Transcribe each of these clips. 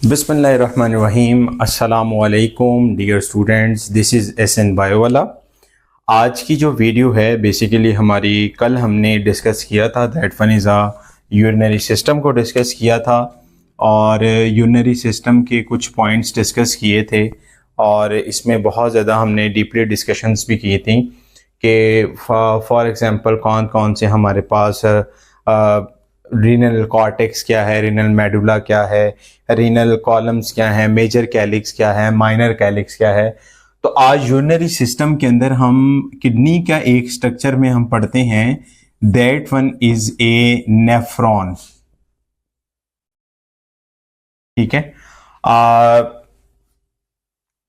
बिस्मिल्लाहिर्रहमानिर्रहीम। अस्सलामुअलैकुम dear students, this is SN बायोवाला। आज की जो वीडियो है बेसिकली हमारी कल हमने डिस्कस किया था that one is a urinary system को डिस्कस किया था और यूरिनरी सिस्टम के कुछ पॉइंट्स डिस्कस किए थे और इसमें बहुत ज़्यादा हमने डीपली डिस्कशंस भी की थी कि फॉर एग्ज़ाम्पल कौन कौन से हमारे पास रीनल कॉर्टेक्स क्या है, रीनल मेडुला क्या है, रीनल कॉलम्स क्या है, मेजर कैलिक्स क्या है, माइनर कैलिक्स क्या है। तो आज यूरिनरी सिस्टम के अंदर हम किडनी का एक स्ट्रक्चर में हम पढ़ते हैं that one is a nephron. ठीक है,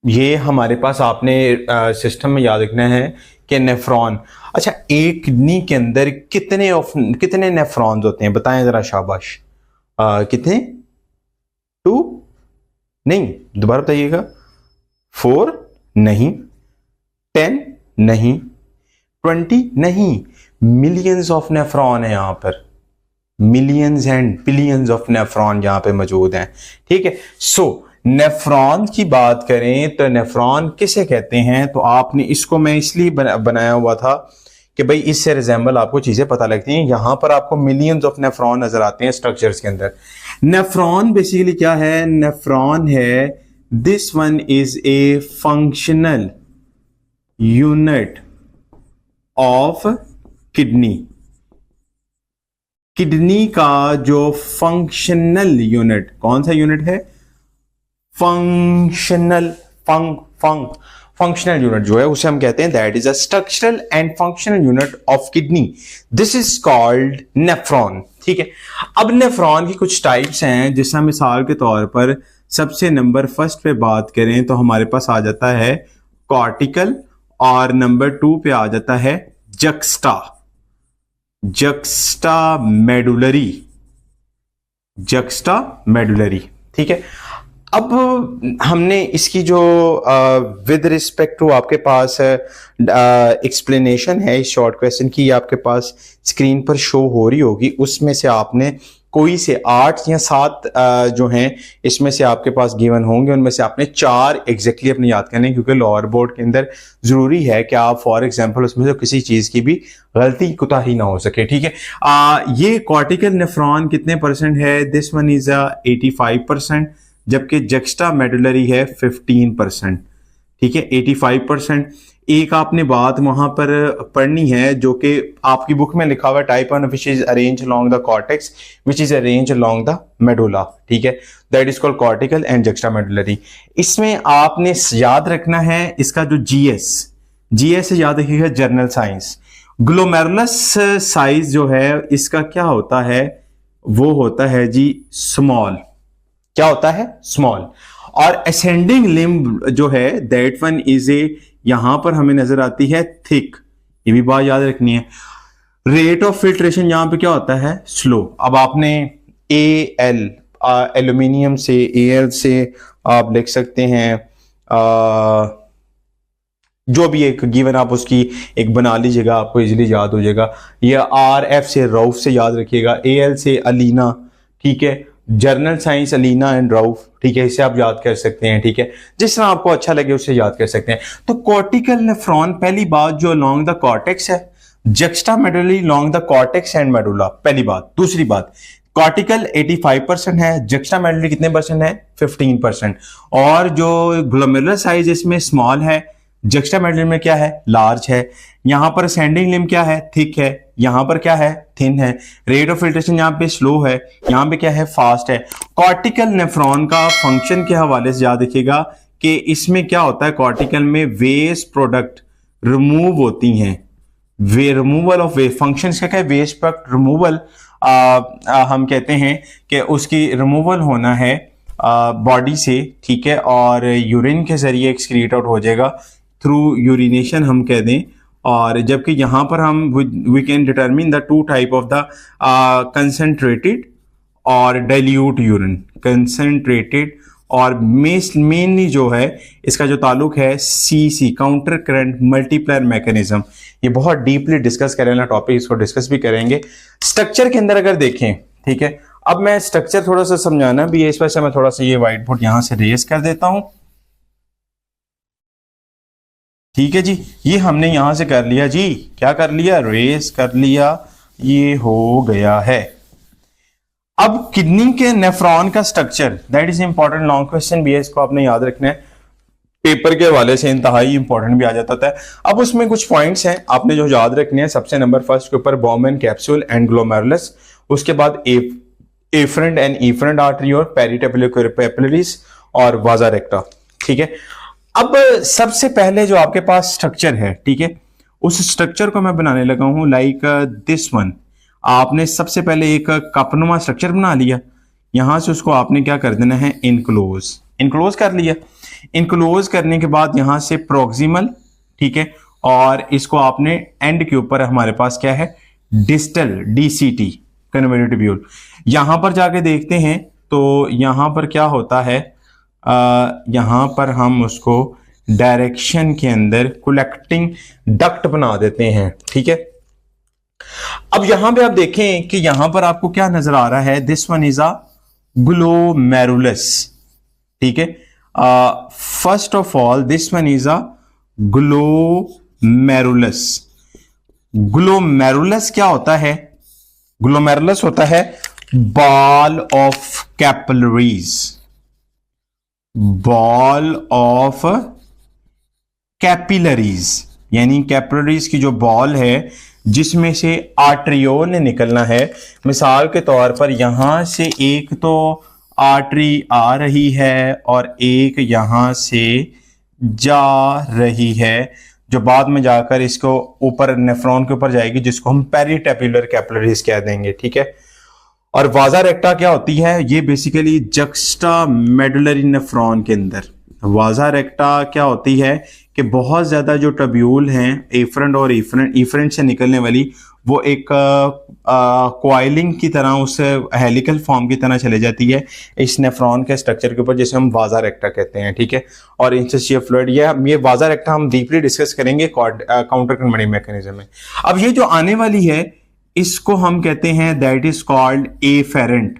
ये हमारे पास आपने सिस्टम में याद रखना है कि नेफ्रॉन। अच्छा, एक किडनी के अंदर कितने नेफ्रॉन्स होते हैं बताएं जरा, शाबाश। कितने? 2 नहीं, दोबारा बताइएगा। 4 नहीं, 10 नहीं, 20 नहीं, मिलियंस ऑफ नेफ्रॉन है यहां पर, millions and billions of nephron यहां पे मौजूद हैं। ठीक है, सो नेफ्रॉन की बात करें तो नेफ्रॉन किसे कहते हैं, तो आपने इसको मैं इसलिए बनाया हुआ था कि भाई इससे रिजेंबल आपको चीजें पता लगती हैं। यहां पर आपको मिलियंस ऑफ नेफ्रॉन नजर आते हैं स्ट्रक्चर्स के अंदर। नेफ्रॉन बेसिकली क्या है? नेफ्रॉन है this one is a functional unit of kidney. Kidney का जो फंक्शनल यूनिट, कौन सा यूनिट है? फंक्शनल यूनिट जो है उसे हम कहते हैं that is a structural and functional unit of kidney, this is called nephron. ठीक है, अब नेफ्रॉन की कुछ टाइप्स हैं, जैसा मिसाल के तौर पर सबसे नंबर फर्स्ट पे बात करें तो हमारे पास आ जाता है कॉर्टिकल और नंबर 2 पे आ जाता है जक्स्टा मेडुलरी। ठीक है, अब हमने इसकी जो विद रिस्पेक्ट टू आपके पास एक्सप्लेनेशन है इस शॉर्ट क्वेश्चन की, आपके पास स्क्रीन पर शो हो रही होगी। उसमें से आपने कोई से 8 या 7 जो हैं इसमें से आपके पास गिवन होंगे, उनमें से आपने 4 एग्जैक्टली अपने याद करने, क्योंकि लोअर बोर्ड के अंदर जरूरी है कि आप फॉर एग्जांपल उसमें से किसी चीज की भी गलती कोताही ना हो सके। ठीक है, ये कॉर्टिकल नेफ्रॉन कितने परसेंट है? दिस वन इज 85%, जबकि जक्स्टा मेडुलरी है 15%। ठीक है, 85%। एक आपने बात वहां पर पढ़नी है जो कि आपकी बुक में लिखा हुआ है, type 1 which is arrange along the cortex which is arrange along the medulla. ठीक है, that is called cortical and juxta medullary. इसमें आपने याद रखना है इसका जो जीएस से याद रखिएगा, जर्नल साइंस। ग्लोमेरुलस साइज जो है इसका क्या होता है? वो होता है जी स्मॉल। क्या होता है? स्मॉल। और असेंडिंग लिम्ब जो है दैट वन इज ए, यहां पर हमें नजर आती है थिक। ये भी बात याद रखनी है। रेट ऑफ फिल्ट्रेशन यहां पे क्या होता है? स्लो। अब आपने AL एल्यूमिनियम से, AL से आप लिख सकते हैं जो भी एक गिवन आप उसकी एक बना लीजिएगा, आपको इजीली याद हो जाएगा। या RF से रऊफ से याद रखिएगा, AL से अलीना। ठीक है, journal science Alina and Rauf. ठीक है, इसे आप याद कर सकते हैं। ठीक है, जिस तरह आपको अच्छा लगे उससे याद कर सकते हैं। तो कॉर्टिकल नेफ्रॉन, पहली बात जो अलोंग द कॉर्टेक्स है, juxta medullary along the cortex and medulla, पहली बात। दूसरी बात, कॉर्टिकल 85% है, जक्स्टा मेडुलरी कितने परसेंट है? 15%। और जो ग्लोमेरुलर साइज इसमें स्मॉल है, जक्स्टा मेडुलरी में क्या है? लार्ज है। यहां पर असेंडिंग लिम्ब क्या है? थिक है। यहां पर क्या है? थिन है। रेट ऑफ फिल्ट्रेशन यहां पे स्लो है, यहां पे क्या है? फास्ट है। कॉर्टिकल नेफ्रॉन का फंक्शन के हवाले से याद रखिएगा कि इसमें क्या होता है, कॉर्टिकल में वेस्ट प्रोडक्ट रिमूव होती हैं। रिमूवल ऑफ वेस्ट फंक्शन क्या है? Waste product removal. हम कहते हैं कि उसकी रिमूवल होना है बॉडी से। ठीक है, और यूरिन के जरिए एक्सक्रीट आउट हो जाएगा थ्रू यूरिनेशन हम कह दें। और जबकि यहां पर हम we can determine the 2 type of the concentrated और डाइल्यूट यूरिन। कंसंट्रेटेड और मेनली जो है इसका जो ताल्लुक है CC, counter current multiplier mechanism. ये बहुत डीपली डिस्कस करें ना टॉपिक, इसको डिस्कस भी करेंगे। स्ट्रक्चर के अंदर अगर देखें, ठीक है, अब मैं स्ट्रक्चर थोड़ा सा समझाना भी है, इस वजह से मैं थोड़ा सा ये व्हाइट बोर्ड यहां से रेज कर देता हूं। ठीक है जी, ये हमने यहां से कर लिया जी, क्या कर लिया, रेज कर लिया, ये हो गया है। अब किडनी के नेफ्रॉन का structure, that is important long question भी है, इसको आपने याद रखना है, पेपर के हवाले से इंतहाई इंपॉर्टेंट भी आ जाता है। अब उसमें कुछ पॉइंट्स हैं आपने जो याद रखने हैं। सबसे नंबर फर्स्ट के ऊपर बॉम्बन कैप्सूल एंड ग्लोमेरुलस, उसके बाद एफरेंट एंड इफरेंट आर्टरी और पेरिटेबुलर कैपिलरीज और वाजा रेक्टा। ठीक है, अब सबसे पहले जो आपके पास स्ट्रक्चर है, ठीक है, उस स्ट्रक्चर को मैं बनाने लगा हूं लाइक दिस वन। आपने सबसे पहले एक कपनुमा स्ट्रक्चर बना लिया, यहां से उसको आपने क्या कर देना है, इनक्लोज कर लिया। इनक्लोज करने के बाद यहां से प्रोक्सिमल, ठीक है, और इसको आपने एंड के ऊपर हमारे पास क्या है, डिस्टल डीसीटी कन्वर्टेड ट्यूब्यूल। यहां पर जाके देखते हैं तो यहां पर क्या होता है, यहां पर हम उसको डायरेक्शन के अंदर कलेक्टिंग डक्ट बना देते हैं। ठीक है, अब यहां पे आप देखें कि यहां पर आपको क्या नजर आ रहा है, this one is a glomerulus. ठीक है, first of all this one is a glomerulus. Glomerulus क्या होता है, ग्लोमेरुलस होता है ball of capillaries, ball of capillaries, यानी कैपिलरीज की जो बॉल है जिसमें से आर्टरियोल ने निकलना है। मिसाल के तौर पर यहां से एक तो आर्टरी आ रही है और एक यहां से जा रही है, जो बाद में जाकर इसको ऊपर नेफ्रॉन के ऊपर जाएगी, जिसको हम पेरिटेबुलर कैपिलरीज कह देंगे। ठीक है, और वाजा रेक्टा क्या होती है, ये बेसिकली जक्स्टा मेडुलरी नेफ्रॉन के अंदर। वाजा रेक्टा क्या होती है कि बहुत ज्यादा जो ट्यूब्यूल हैं एफरेंट और इफरेंट से निकलने वाली, वो एक क्वाइलिंग की तरह, उस हेलिकल फॉर्म की तरह चले जाती है इस नेफ्रॉन के स्ट्रक्चर के ऊपर, जिसे हम वाजा रेक्टा कहते हैं। ठीक है, और इंटरस्टिशियल फ्लूइड, ये वाजा रेक्टा हम डीपली डिस्कस करेंगे काउंटर कन्वर्टिंग मैकेनिज्म में। अब ये जो आने वाली है इसको हम कहते हैं that is called efferent.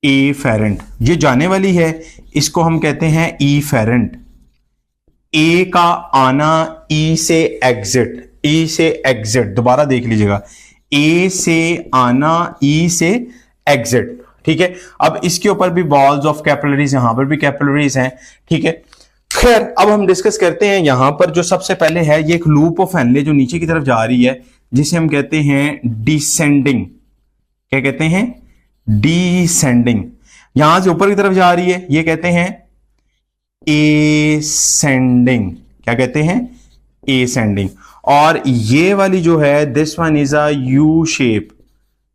Efferent, ये जाने वाली है इसको हम कहते हैं ईफेरेंट। ए का आना, ई से एग्जिट, ई से एग्जिट, दोबारा देख लीजिएगा, ए से आना, ई से एग्जिट। ठीक है, अब इसके ऊपर भी बॉल्स ऑफ कैपिलरीज, यहां पर भी कैपिलरीज हैं। ठीक है, खैर अब हम डिस्कस करते हैं। यहां पर जो सबसे पहले है ये एक लूप ऑफ हेनले जो नीचे की तरफ जा रही है, जिसे हम कहते हैं डिसेंडिंग। क्या कहते हैं, डिसेंडिंग। यहां से ऊपर की तरफ जा रही है, ये कहते हैं एसेंडिंग। क्या कहते हैं, एसेंडिंग। और ये वाली जो है this one is a U shape,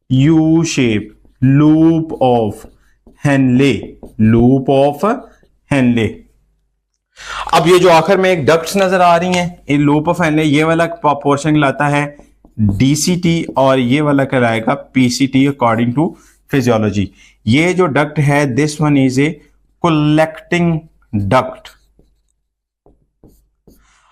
U shape loop of Henle, loop of Henle. अब ये जो आखिर में एक डक्ट्स नजर आ रही हैं, ये लूप ऑफ हेनले, ये वाला पोर्शन लाता है डीसीटी और ये वाला कहलाएगा पीसीटी अकॉर्डिंग टू फिजियोलॉजी। ये जो डक्ट है this one is a collecting duct.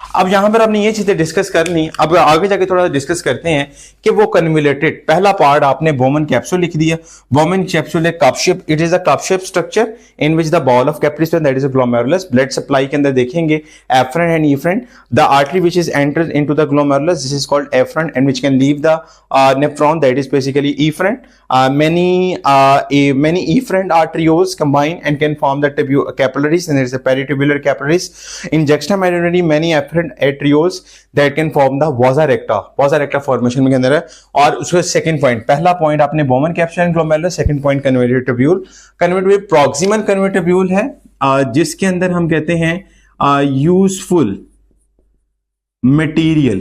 अब यहां पर आपने ये चीजें डिस्कस कर ली, अब आगे जाके थोड़ा डिस्कस करते हैं कि वो कन्वुलेटेड। पहला पार्ट आपने बोमन कैप्सूल लिख दिया। बोमन कैप्सूल एक cup shape, it is a cup shape structure in which the ball of capillaries that is a glomerulus. Blood supply के अंदर देखेंगे afferent and efferent. The artery which is enters into the glomerulus, this is called afferent, and which can leave the nephron, that is basically efferent. Many efferent arterioles combine and can form the capillaries, and there is a peritubular capillaries. In juxtamedullary, many efferent arterioles that can form the vasa recta. Vasa recta formation के अंदर है. और उसका second point, पहला point आपने Bowman capsule and glomerulus, second point converted tubule. Converted proximal converted tubule है, जिसके अंदर हम कहते हैं यूजफुल मटेरियल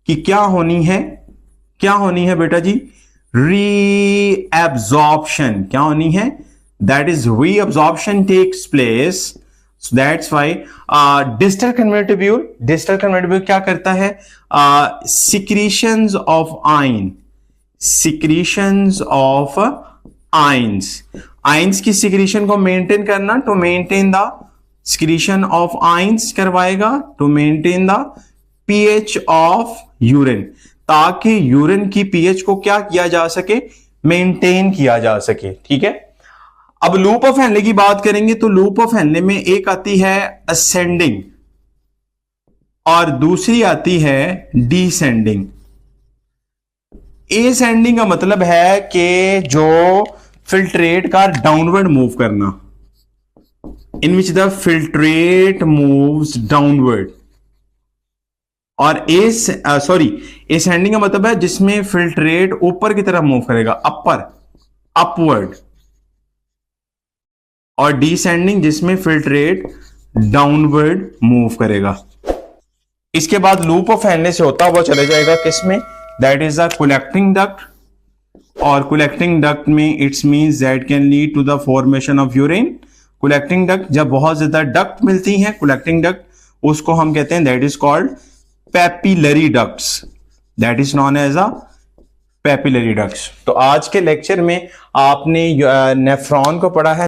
की क्या होनी है, क्या होनी है बेटा जी, reabsorption. क्या होनी है, that is reabsorption takes place, so that's why distal convoluted tubule क्या करता है, secretions of ions की secretion को maintain करना, to maintain the secretion of ions करवाएगा, to maintain the pH of urine, ताकि यूरिन की पीएच को क्या किया जा सके, मेंटेन किया जा सके। ठीक है, अब लूप ऑफ हेनले की बात करेंगे तो लूप ऑफ हेनले में एक आती है असेंडिंग और दूसरी आती है डिसेंडिंग। एसेंडिंग का मतलब है कि जो फिल्ट्रेट का डाउनवर्ड मूव करना, in which the filtrate moves downward. और एसेंडिंग का मतलब है जिसमें फिल्ट्रेट ऊपर की तरफ मूव करेगा, अपवर्ड। और डिसेंडिंग जिसमें फिल्ट्रेट डाउनवर्ड मूव करेगा। इसके बाद लूप ऑफ हेनले से होता हुआ चले जाएगा किसमें, that is the collecting duct. और कलेक्टिंग डक्ट में it's means that can lead to the formation of urine. Collecting duct, जब बहुत ज्यादा डक्ट मिलती हैं कलेक्टिंग डक्ट, उसको हम कहते हैं that is called papillary ducts, that is known as a papillary ducts. तो आज के लेक्चर में आपने नेफ्रॉन को पढ़ा है।